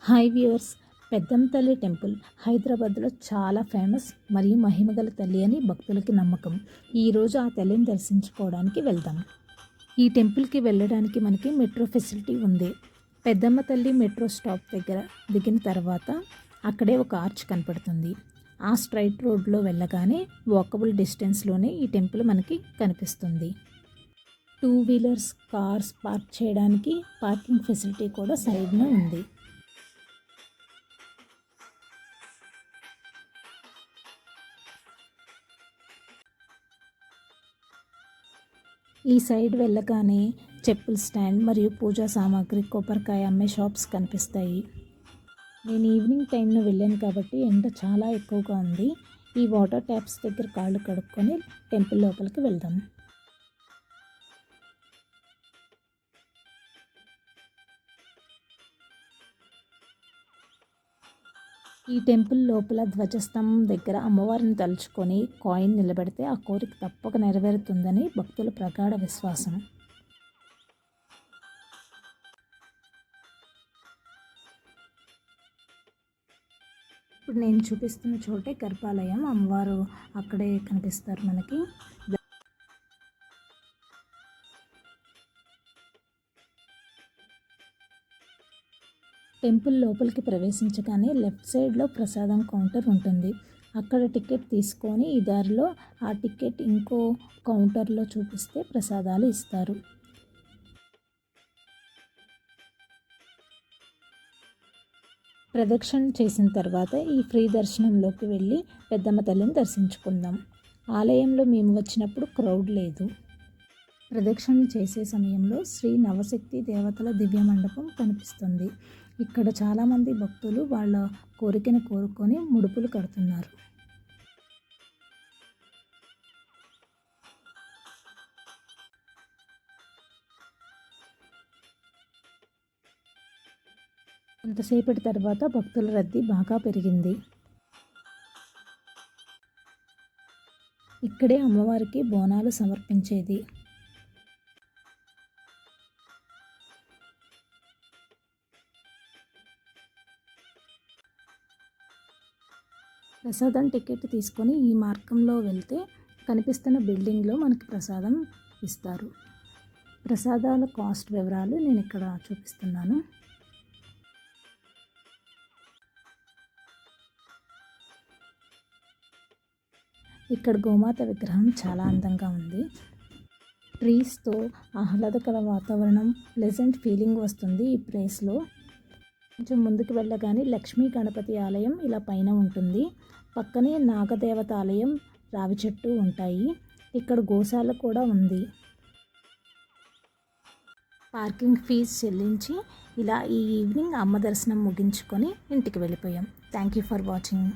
Hi viewers, పెద్దమ్మ తల్లి temple హైదరాబాద్లో చాలా ఫేమస్ మరియు మహిమగల తల్లి అని భక్తులకి నమ్మకం. ఈరోజు ఆ తల్లిని దర్శించుకోవడానికి వెళ్దాం. ఈ టెంపుల్కి వెళ్ళడానికి మనకి మెట్రో ఫెసిలిటీ ఉంది. పెద్దమ్మ తల్లి మెట్రో స్టాప్ దగ్గర దిగిన తర్వాత అక్కడే ఒక ఆర్చ్ కనపడుతుంది. ఆ స్ట్రైట్ రోడ్లో వెళ్ళగానే వాకబుల్ డిస్టెన్స్లోనే ఈ టెంపుల్ మనకి కనిపిస్తుంది. 2 వీలర్స్, కార్స్ పార్క్ చేయడానికి పార్కింగ్ ఫెసిలిటీ కూడా సైడ్న ఉంది. ఈ సైడ్ వెళ్ళగానే చెప్పుల స్టాండ్ మరియు పూజా సామాగ్రి, కొబ్బరికాయ అమ్మే షాప్స్ కనిపిస్తాయి. నేను ఈవినింగ్ టైంలో వెళ్ళాను కాబట్టి ఎండ చాలా ఎక్కువగా ఉంది. ఈ వాటర్ ట్యాప్స్ దగ్గర కాళ్ళు కడుక్కొని టెంపుల్ లోపలికి వెళ్దాం. ఈ టెంపుల్ లోపల ధ్వజస్తంభం దగ్గర అమ్మవారిని తలుచుకొని కాయిన్ నిలబెడితే ఆ కోరిక తప్పక నెరవేరుతుందని భక్తుల ప్రగాఢ విశ్వాసం. ఇప్పుడు నేను చూపిస్తున్న చోటే గర్భాలయం. అమ్మవారు అక్కడే కనిపిస్తారు మనకి. టెంపుల్ లోపలికి ప్రవేశించగానే లెఫ్ట్ సైడ్లో ప్రసాదం కౌంటర్ ఉంటుంది. అక్కడ టికెట్ తీసుకొని ఈ దారిలో ఆ టికెట్ ఇంకో కౌంటర్లో చూపిస్తే ప్రసాదాలు ఇస్తారు. ప్రదక్షిణ చేసిన తర్వాత ఈ ఫ్రీ దర్శనంలోకి వెళ్ళి పెద్దమ్మ తల్లిని దర్శించుకుందాం. ఆలయంలో మేము వచ్చినప్పుడు క్రౌడ్ లేదు. ప్రదక్షిణ చేసే సమయంలో శ్రీ నవశక్తి దేవతల దివ్య మండపం కనిపిస్తుంది. ఇక్కడ చాలామంది భక్తులు వాళ్ళ కోరికను కోరుకొని ముడుపులు కడుతున్నారు. కొంతసేపటి తర్వాత భక్తుల రద్దీ బాగా పెరిగింది. ఇక్కడే అమ్మవారికి బోనాలు సమర్పించేది. ప్రసాదం టికెట్ తీసుకొని ఈ మార్గంలో వెళ్తే కనిపిస్తున్న బిల్డింగ్లో మనకి ప్రసాదం ఇస్తారు. ప్రసాదాల కాస్ట్ వివరాలు నేను ఇక్కడ చూపిస్తున్నాను. ఇక్కడ గోమాత విగ్రహం చాలా అందంగా ఉంది. ట్రీస్తో ఆహ్లాదకర వాతావరణం, ప్లెజెంట్ ఫీలింగ్ వస్తుంది ఈ ప్లేస్లో. కొంచెం ముందుకు వెళ్ళగానే లక్ష్మీ గణపతి ఆలయం ఇలా పైన ఉంటుంది. పక్కనే నాగదేవత ఆలయం, రావి చెట్టు ఉంటాయి. ఇక్కడ గోశాల కూడా ఉంది. పార్కింగ్ ఫీజు చెల్లించి ఇలా ఈ ఈవినింగ్ అమ్మ దర్శనం ముగించుకొని ఇంటికి వెళ్ళిపోయాం. Thank you for watching.